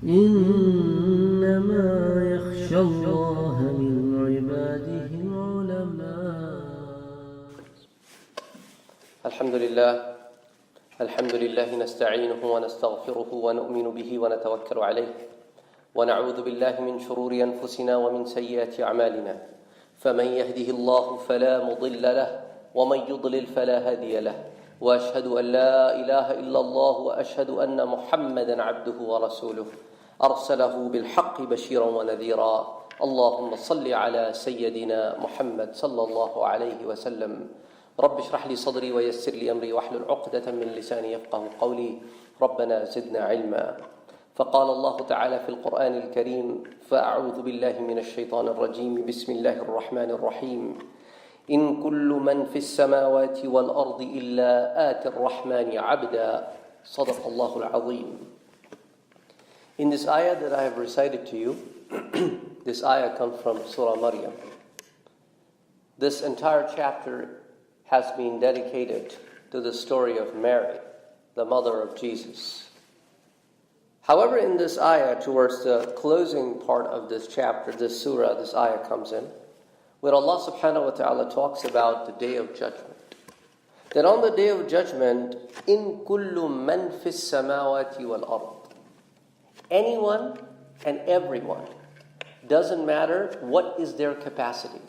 إنما يخشى الله من عباده العلماء. الحمد لله نستعينه ونستغفره ونؤمن به ونتوكل عليه ونعوذ بالله من شرور أنفسنا ومن سيئات أعمالنا فمن يهده الله فلا مضل له ومن يضلل فلا هادي له وأشهد أن لا إله إلا الله وأشهد أن محمدا عبده ورسوله أرسله بالحق بشيرا ونذيرا اللهم صل على سيدنا محمد صلى الله عليه وسلم رب اشرح لي صدري ويسر لي أمري واحلل عقدة من لساني يفقه قولي ربنا زدنا علما فقال الله تعالى في القرآن الكريم فأعوذ بالله من الشيطان الرجيم بسم الله الرحمن الرحيم إن كل من في السماوات والأرض إلا آتي الرحمن عبدا صدق الله العظيم. In this ayah that I have recited to you, this ayah comes from Surah Maryam. This entire chapter has been dedicated to the story of Mary, the mother of Jesus. However, in this ayah, towards the closing part of this chapter, this surah, this ayah comes in, where Allah subhanahu wa ta'ala talks about the day of judgment. That on the day of judgment, in kullu man fis samawati wal ard, anyone and everyone, doesn't matter what is their capacity.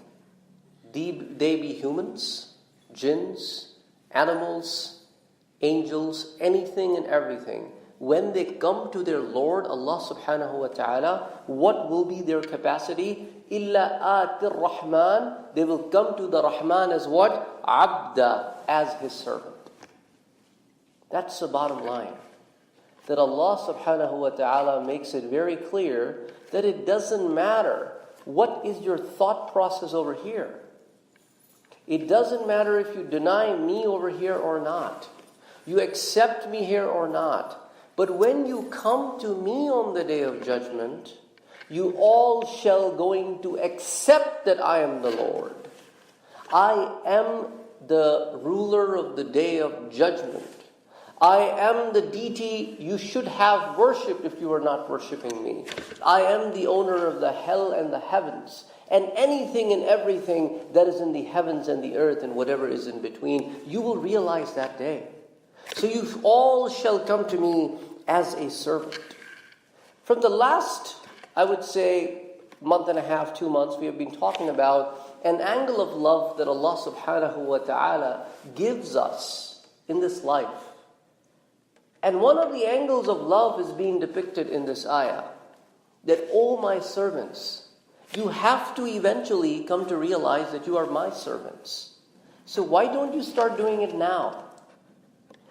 They be humans, jinns, animals, angels, anything and everything. When they come to their Lord, Allah subhanahu wa ta'ala, what will be their capacity? Illa atir Rahman, they will come to the Rahman as what? Abda, as his servant. That's the bottom line. That Allah subhanahu wa ta'ala makes it very clear that it doesn't matter what is your thought process over here. It doesn't matter if you deny me over here or not. You accept me here or not. But when you come to me on the day of judgment, you all shall going to accept that I am the Lord. I am the ruler of the day of judgment. I am the deity you should have worshipped if you are not worshipping me. I am the owner of the hell and the heavens, and anything and everything that is in the heavens and the earth and whatever is in between. You will realize that day. So you all shall come to me as a servant. From the last, I would say, month and a half, 2 months, we have been talking about an angle of love that Allah subhanahu wa ta'ala gives us in this life. And one of the angles of love is being depicted in this ayah. That, oh my servants, you have to eventually come to realize that you are my servants. So why don't you start doing it now?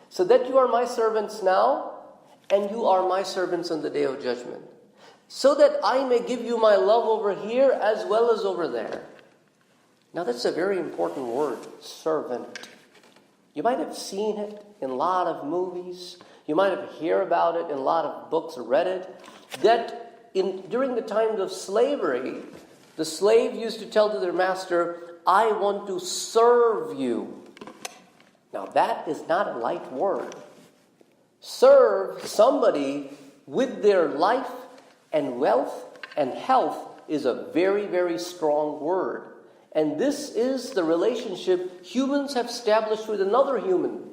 So that you are my servants now, and you are my servants on the day of judgment. So that I may give you my love over here as well as over there. Now that's a very important word, servant. You might have seen it in a lot of movies. You might have heard about it in a lot of books or read it. That during the times of slavery, the slave used to tell to their master, I want to serve you. Now that is not a light word. Serve somebody with their life and wealth and health is a very, very strong word. And this is the relationship humans have established with another human.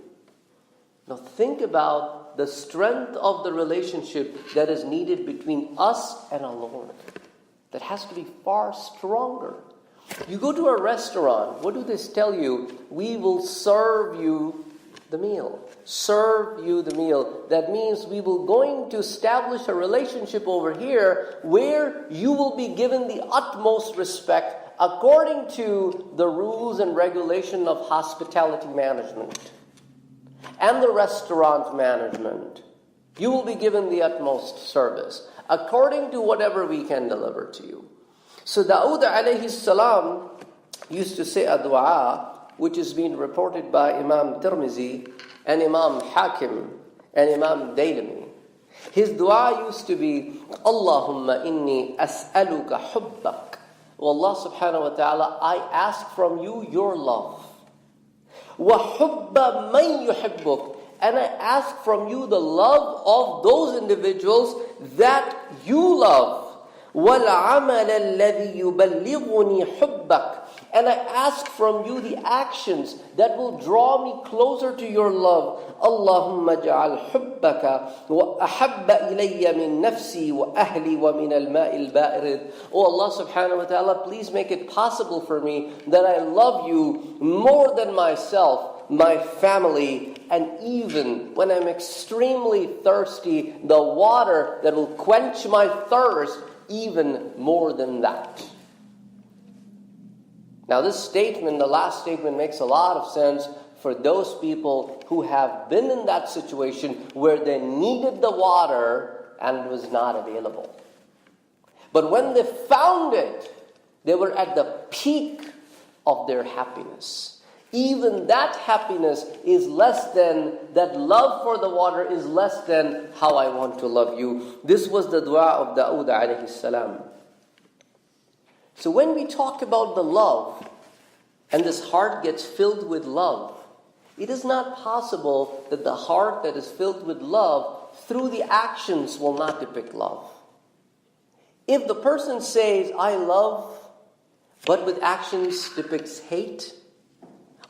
Now think about the strength of the relationship that is needed between us and our Lord. That has to be far stronger. You go to a restaurant, what do they tell you? We will serve you the meal. Serve you the meal. That means we will going to establish a relationship over here where you will be given the utmost respect according to the rules and regulation of hospitality management and the restaurant management. You will be given the utmost service according to whatever we can deliver to you. So Dawood alayhi salam used to say a dua which is being reported by Imam Tirmizi and Imam Hakim and Imam Dailami. His dua used to be, Allahumma inni as'aluka hubbak. Oh Allah subhanahu wa ta'ala, I ask from you your love. Wa hubba man yuhibbuk. and I ask from you the love of those individuals that you love. وَالْعَمَلَ الَّذِي يُبَلِّغُنِي حُبَّكَ. And I ask from you the actions that will draw me closer to your love. اللهم اجعل حبك وأحب إلي من نفسي وأهلي ومن الماء البارد. Oh Allah subhanahu wa ta'ala, please make it possible for me that I love you more than myself, my family, and even when I'm extremely thirsty, the water that will quench my thirst, even more than that. Now this statement, the last statement, makes a lot of sense for those people who have been in that situation where they needed the water and it was not available. But when they found it, they were at the peak of their happiness. Even that happiness is less than, that love for the water is less than how I want to love you. This was the dua of Dawood alayhi salam. So when we talk about the love, and this heart gets filled with love, it is not possible that the heart that is filled with love through the actions will not depict love. If the person says, I love, but with actions depicts hate,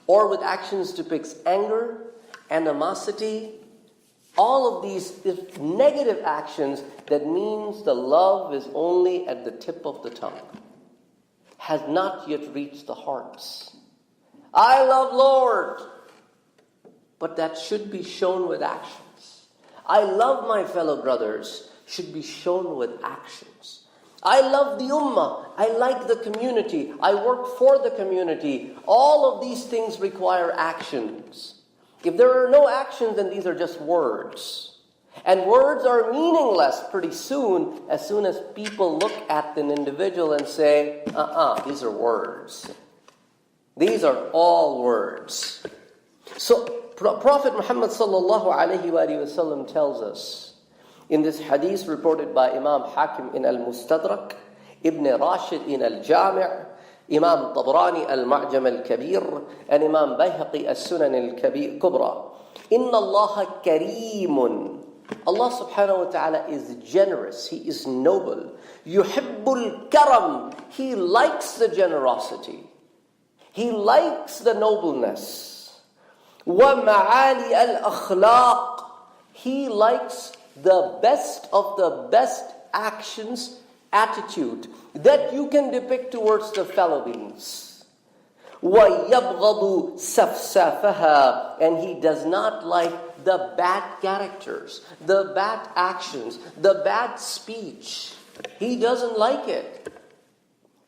or with actions depicts anger, animosity, all of these negative actions, that means the love is only at the tip of the tongue, has not yet reached the hearts. I love Lord, but that should be shown with actions. I love my fellow brothers should be shown with actions. I love the ummah. I like the community. I work for the community. All of these things require actions. If there are no actions, then these are just words. And words are meaningless pretty soon as people look at an individual and say, these are words. These are all words. So Prophet Muhammad sallallahu alayhi wa sallam tells us in this hadith reported by Imam Hakim in Al-Mustadrak, Ibn Rashid in Al-Jami', Imam Tabrani Al-Ma'jam Al-Kabir, and Imam Bayhaqi As-Sunan Al-Kubra. Inna Allah kareemun. Allah subhanahu wa ta'ala is generous. He is noble. Yuhibbul karam. He likes the generosity. He likes the nobleness. Wa ma'ali al-akhlaq. He likes the best of the best actions, attitude that you can depict towards the fellow beings. وَيَبْغَضُ سَفْسَافَهَا. And he does not like the bad characters, the bad actions, the bad speech. He doesn't like it.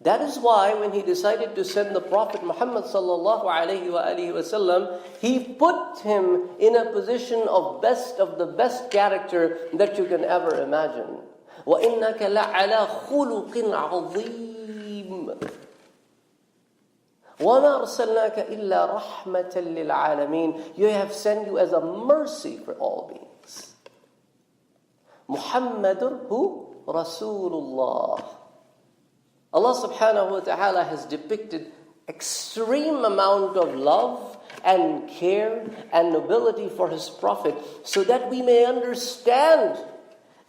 That is why when he decided to send the Prophet Muhammad sallallahu alayhi wa sallam, he put him in a position of the best character that you can ever imagine. وَإِنَّكَ لَعَلَى خُلُقٍ عَظِيمٍ وَمَا أَرْسَلْنَاكَ إِلَّا رَحْمَةً لِلْعَالَمِينَ. You have sent you as a mercy for all beings. Muhammadur hu Rasulullah. Allah subhanahu wa ta'ala has depicted extreme amount of love and care and nobility for His Prophet so that we may understand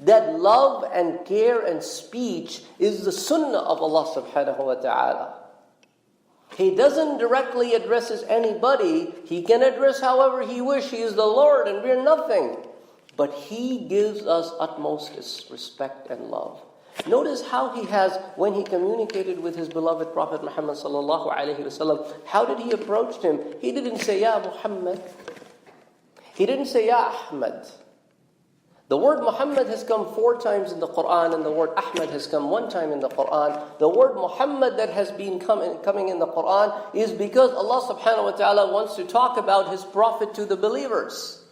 that love and care and speech is the sunnah of Allah subhanahu wa ta'ala. He doesn't directly address anybody. He can address however He wishes. He is the Lord and we're nothing. But He gives us utmost respect and love. Notice how He has, when He communicated with His beloved Prophet Muhammad sallallahu alayhi wa sallam, how did He approach him? He didn't say, Ya Muhammad. He didn't say, Ya Ahmad. The word Muhammad has come 4 times in the Quran, and the word Ahmad has come 1 time in the Quran. The word Muhammad that has been coming in the Quran is because Allah subhanahu wa ta'ala wants to talk about His Prophet to the believers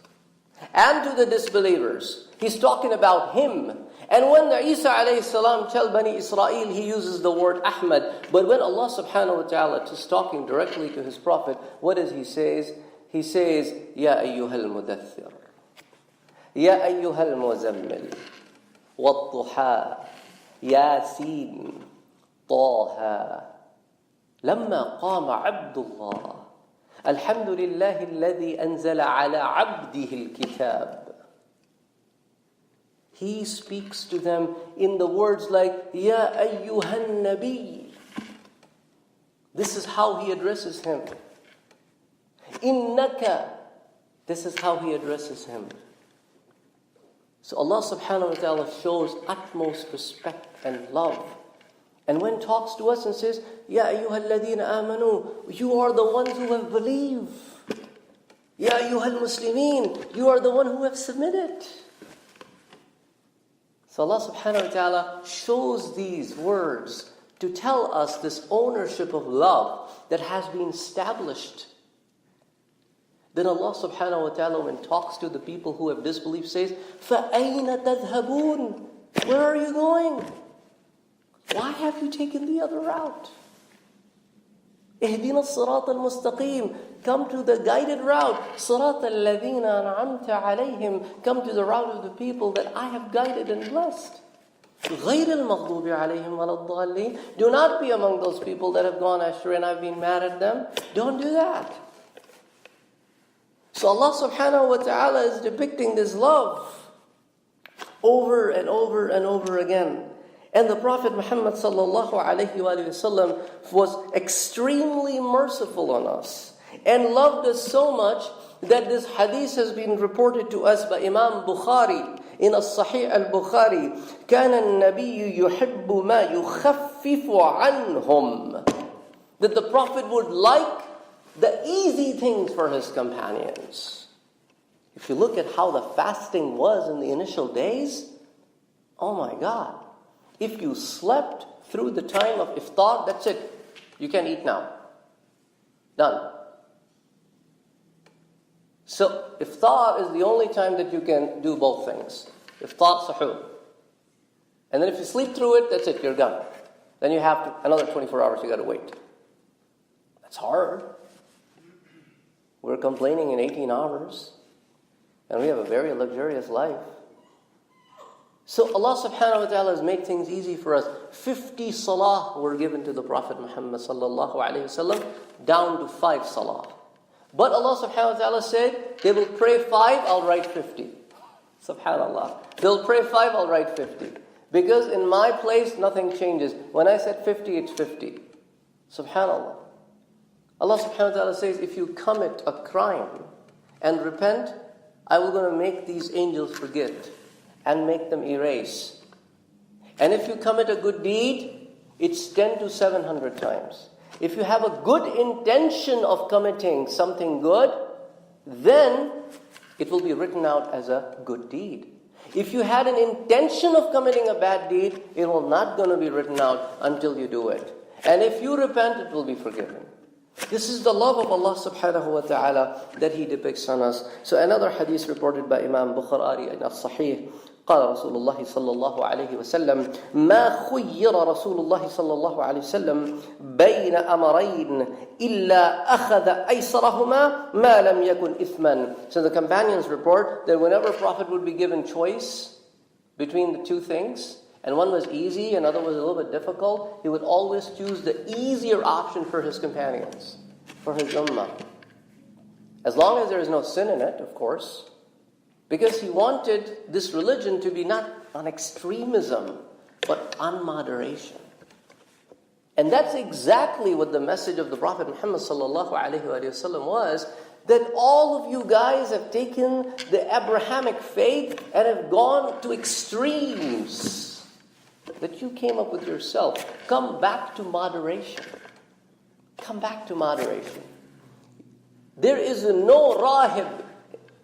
and to the disbelievers. He's talking about Him. And when Isa alayhi salam tell Bani Israel, he uses the word Ahmad. But when Allah subhanahu wa ta'ala is talking directly to His Prophet, what does He say? He says, Ya ayyuhal mudaththir. Ya ayyuhal muzammil. Wat-duha. Yasin. Taha. Lamma qama Abdullah. Alhamdulillahi alladhi anzala ala abdihi al-kitab. He speaks to them in the words like, Ya ayyuhan nabi. This is how he addresses him. Innaka. This is how he addresses him. So Allah subhanahu wa ta'ala shows utmost respect and love. And when talks to us and says, Ya ayyuhal ladhina amanu, you are the ones who have believed. Ya ayyuhal muslimin, you are the one who have submitted. So Allah subhanahu wa ta'ala shows these words to tell us this ownership of love that has been established. Then Allah subhanahu wa ta'ala, when talks to the people who have disbelieved, says, فَأَيْنَ تَذْهَبُونَ? Where are you going? Why have you taken the other route? اهدنا الصراط المستقيم. Come to the guided route. صراط الذين أنعمت عليهم. Come to the route of the people that I have guided and blessed. غير المغضوب عليهم ولا الضالين. Do not be among those people that have gone astray and I've been mad at them. Don't do that. So Allah subhanahu wa ta'ala is depicting this love over and over and over again. And the Prophet Muhammad sallallahu alayhi wa sallam was extremely merciful on us and loved us so much that this hadith has been reported to us by Imam Bukhari in As-Sahih al-Bukhari. كان النبي يحب ما يخفف عنهم. That the Prophet would like the easy things for his companions. If you look at how the fasting was in the initial days, oh my God. If you slept through the time of iftar, that's it. You can eat now. Done. So, iftar is the only time that you can do both things. Iftar, suhoor. And then if you sleep through it, that's it, you're done. Then you have another 24 hours you got to wait. That's hard. We're complaining in 18 hours. And we have a very luxurious life. So Allah subhanahu wa ta'ala has made things easy for us. 50 salah were given to the Prophet Muhammad sallallahu alayhi wasallam, down to 5 salah. But Allah subhanahu wa ta'ala said, they will pray 5, I'll write 50. Subhanallah. They'll pray 5, I'll write 50. Because in my place, nothing changes. When I said 50, it's 50. Subhanallah. Allah subhanahu wa ta'ala says, if you commit a crime and repent, I will going to make these angels forget and make them erase. And if you commit a good deed, it's 10 to 700 times. If you have a good intention of committing something good, then it will be written out as a good deed. If you had an intention of committing a bad deed, it will not going to be written out until you do it. And if you repent, it will be forgiven. This is the love of Allah subhanahu wa ta'ala that He depicts on us. So another hadith reported by Imam Bukhari in As-Sahih, قال رسول الله صلى الله عليه وسلم ما خير رسول الله صلى الله عليه وسلم بين أمرين إلا أخذ أيسرهما ما لم يكن إثما. So the companions report that whenever Prophet would be given choice between the two things, and one was easy, another was a little bit difficult, he would always choose the easier option for his companions, for his ummah. As long as there is no sin in it, of course. Because he wanted this religion to be not on extremism, but on moderation. And that's exactly what the message of the Prophet Muhammad sallallahu alaihi wasallam was, that all of you guys have taken the Abrahamic faith and have gone to extremes that you came up with yourself. Come back to moderation. Come back to moderation. There is no rahib.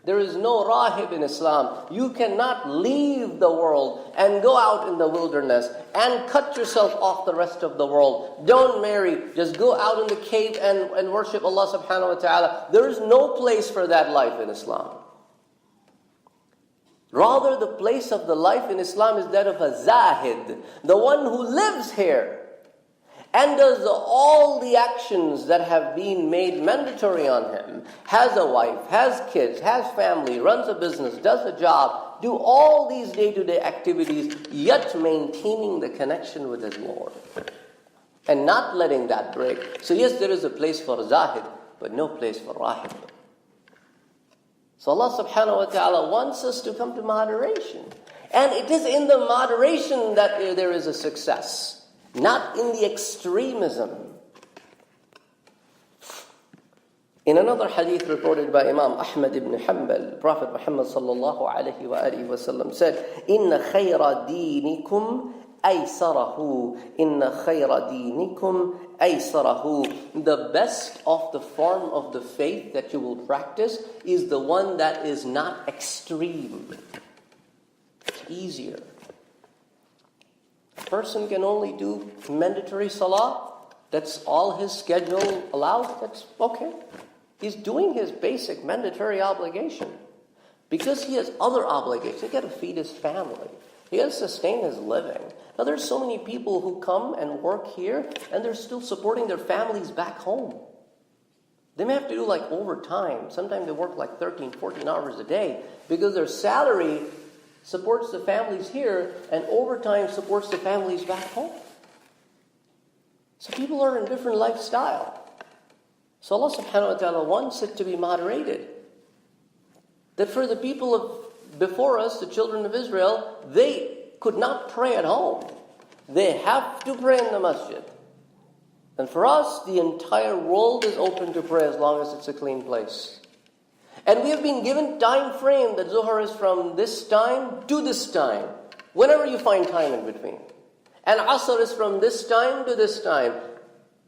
There is no rahib in Islam. You cannot leave the world and go out in the wilderness and cut yourself off the rest of the world. Don't marry. Just go out in the cave and worship Allah subhanahu wa ta'ala. There is no place for that life in Islam. Rather, the place of the life in Islam is that of a zahid, the one who lives here and does all the actions that have been made mandatory on him, has a wife, has kids, has family, runs a business, does a job, do all these day-to-day activities, yet maintaining the connection with his Lord and not letting that break. So yes, there is a place for zahid, but no place for rahib. So Allah subhanahu wa ta'ala wants us to come to moderation. And it is in the moderation that there is a success, not in the extremism. In another hadith reported by Imam Ahmad ibn Hanbal, Prophet Muhammad sallallahu alayhi wa alihi wa sallam said, "Inna khayra dinikum aysarahu. Inna khayra dinikum aysarahu." The best of the form of the faith that you will practice is the one that is not extreme. It's easier. A person can only do mandatory salah. That's all his schedule allows. That's okay. He's doing his basic mandatory obligation. Because he has other obligations. He's got to feed his family. He has to sustain his living. Now there's so many people who come and work here and they're still supporting their families back home. They may have to do like overtime. Sometimes they work like 13, 14 hours a day because their salary supports the families here and overtime supports the families back home. So people are in different lifestyle. So Allah subhanahu wa ta'ala wants it to be moderated. That for the people of before us, the children of Israel, they could not pray at home. They have to pray in the masjid. And for us, the entire world is open to pray as long as it's a clean place. And we have been given time frame that Zuhr is from this time to this time. Whenever you find time in between. And Asr is from this time to this time.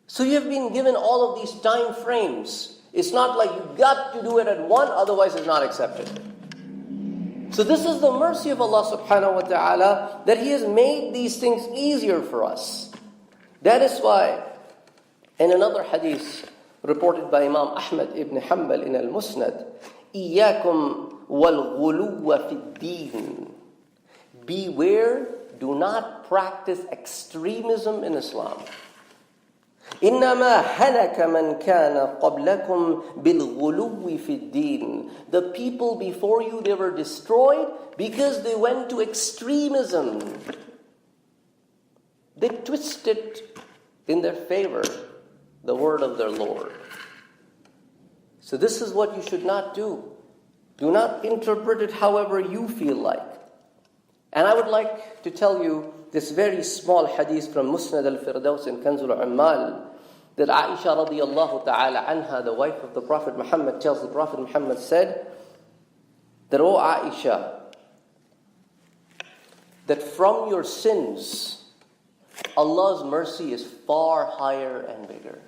So you have been given all of these time frames. It's not like you got to do it at one, otherwise it's not accepted. So this is the mercy of Allah subhanahu wa ta'ala, that He has made these things easier for us. That is why, in another hadith reported by Imam Ahmad ibn Hanbal in al-Musnad, إِيَّاكُمْ وَالْغُلُوَّ فِي الدِّينِ. Beware, do not practice extremism in Islam. إِنَّمَا هَلَكَ مَنْ كَانَ قَبْلَكُمْ بِالْغُلُوِّ فِي الدِّينِ. The people before you, they were destroyed because they went to extremism. They twisted in their favor the word of their Lord. So this is what you should not do. Do not interpret it however you feel like. And I would like to tell you this very small hadith from Musnad al-Firdaus in Kanzul al-Ummal, that Aisha radiyallahu ta'ala anha, the wife of the Prophet Muhammad, tells the Prophet Muhammad said, that, "O Aisha, that from your sins, Allah's mercy is far higher and bigger."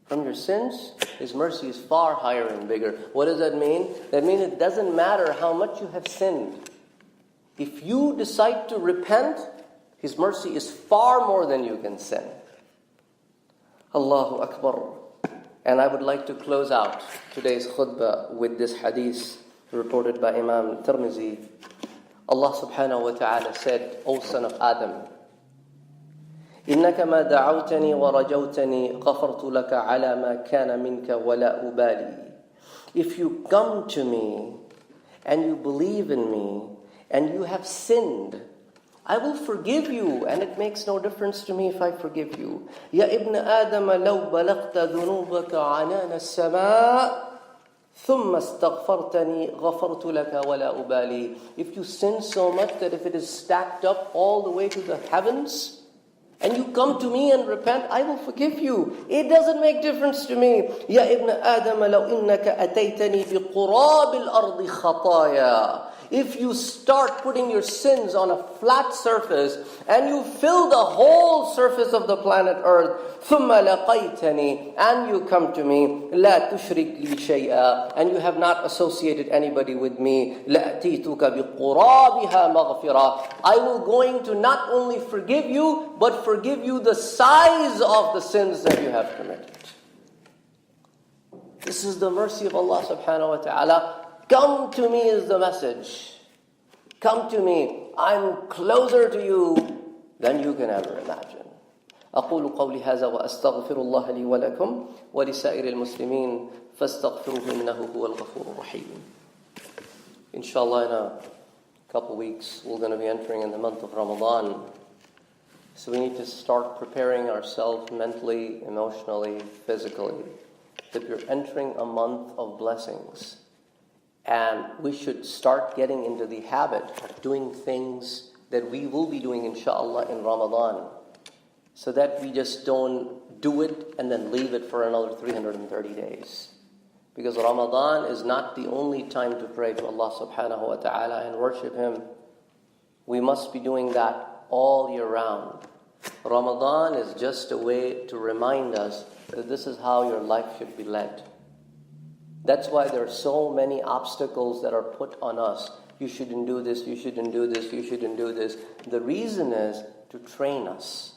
From your sins, His mercy is far higher and bigger. What does that mean? That means it doesn't matter how much you have sinned. If you decide to repent, His mercy is far more than you can sin. Allahu Akbar. And I would like to close out today's khutbah with this hadith reported by Imam Tirmizi. Allah subhanahu wa ta'ala said, "O son of Adam, إِنَّكَ مَا دَعَوْتَنِي وَرَجَوْتَنِي غَفَرْتُ لَكَ عَلَى مَا كَانَ مِنْكَ وَلَا أُبَالِي." If you come to me and you believe in me and you have sinned, I will forgive you, and it makes no difference to me if I forgive you. يَا إِبْنَ آدَمَ لَوْ بَلَغْتَ ذُنُوبَكَ عَنَانَ السَّمَاءِ ثُمَّ اسْتَغْفَرْتَنِي غَفَرْتُ لَكَ وَلَا أُبَالِي. If you sin so much that if it is stacked up all the way to the heavens, and you come to me and repent, I will forgive you. It doesn't make difference to me. يَا إِبْنَ آدَمَ لَوْ إِنَّكَ أَتَيْتَنِي بِقُرَابِ الْأَرْضِ خَطَايَا. If you start putting your sins on a flat surface and you fill the whole surface of the planet Earth, ثُمَّ لَقَيْتَنِي, and you come to me, لَا تُشْرِكْ لِي شَيْئًا, and you have not associated anybody with me, لَأْتِيتُكَ بِقُرَابِهَا مَغْفِرًا. I will going to not only forgive you, but forgive you the size of the sins that you have committed. This is the mercy of Allah subhanahu wa ta'ala. Come to me is the message. Come to me. I'm closer to you than you can ever imagine. أقول قولي هذا وأستغفر الله لي ولكم ولسائر المسلمين فاستغفروه إنه هو الغفور الرحيم. Inshallah, in a couple weeks, we're going to be entering in the month of Ramadan. So we need to start preparing ourselves mentally, emotionally, physically that we're entering a month of blessings. And we should start getting into the habit of doing things that we will be doing, inshallah, in Ramadan, so that we just don't do it and then leave it for another 330 days. Because Ramadan is not the only time to pray to Allah subhanahu wa ta'ala and worship Him. We must be doing that all year round. Ramadan is just a way to remind us that this is how your life should be led. That's why there are so many obstacles that are put on us. You shouldn't do this, you shouldn't do this, you shouldn't do this. The reason is to train us.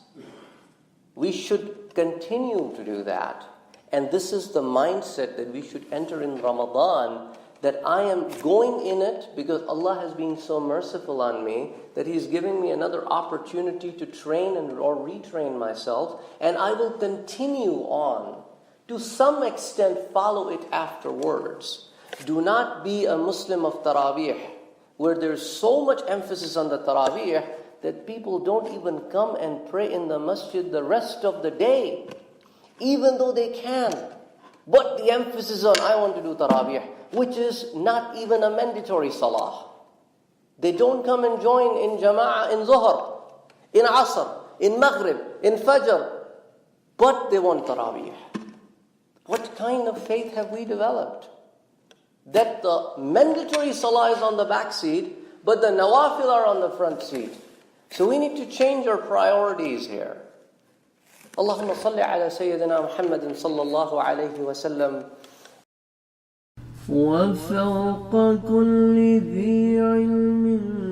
We should continue to do that. And this is the mindset that we should enter in Ramadan, that I am going in it because Allah has been so merciful on me that He's giving me another opportunity to train or retrain myself, and I will continue on. To some extent, follow it afterwards. Do not be a Muslim of Taraweeh, where there's so much emphasis on the Taraweeh that people don't even come and pray in the masjid the rest of the day, even though they can. But the emphasis is on, I want to do Taraweeh, which is not even a mandatory salah. They don't come and join in Jama'ah in Zuhr, in Asr, in Maghrib, in Fajr, but they want Taraweeh. What kind of faith have we developed? That the mandatory salah is on the back seat, but the nawafil are on the front seat. So we need to change our priorities here. Allahumma salli ala Sayyidina Muhammadin sallallahu alayhi wa sallam. وفوق كل ذي علم